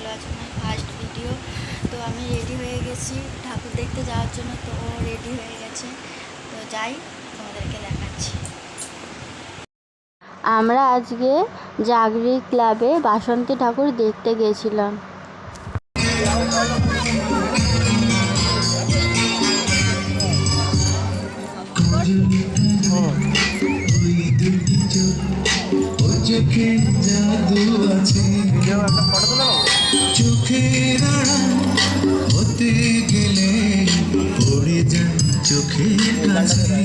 চলো আজ আমার ফার্স্ট ভিডিও। তো আমি রেডি হয়ে গেছি ঠাকুর দেখতে যাওয়ার জন্য, তো ও রেডি হয়ে গেছে, তো যাই তোমাদেরকে দেখাচ্ছি। আমরা আজকে জাগরি ক্লাবে বাসন্তী ঠাকুর দেখতে গেছিলাম। চোখে জাদু আছে, চোখের আড়াল হতে গেলে পড়ে যায় চোখের কাছে।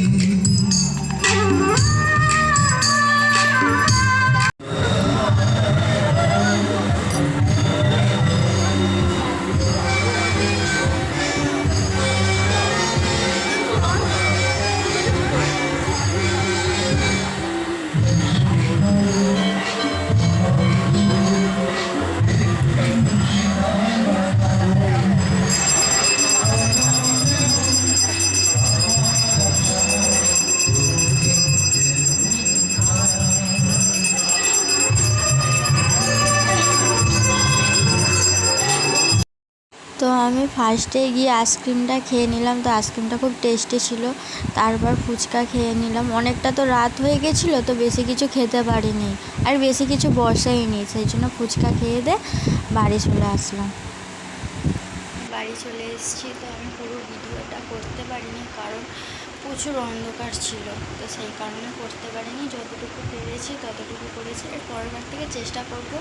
তো আমি ফার্স্টে গিয়ে আইসক্রিমটা খেয়ে নিলাম, তো আইসক্রিমটা খুব টেস্টি ছিল। তারপর ফুচকা খেয়ে নিলাম। অনেকটা তো রাত হয়ে গেছিলো, তো বেশি কিছু খেতে পারিনি আর বেশি কিছু বসাইনি, সেই জন্য ফুচকা খেয়ে বাড়ি চলে আসলাম। বাড়ি চলে এসেছি, তো আমি পুরো ভিডিওটা করতে পারিনি কারণ প্রচুর অন্ধকার ছিল, তো সেই কারণে করতে পারিনি। যতটুকু পেরেছি ততটুকু করেছি, এর পরের বার থেকে চেষ্টা করব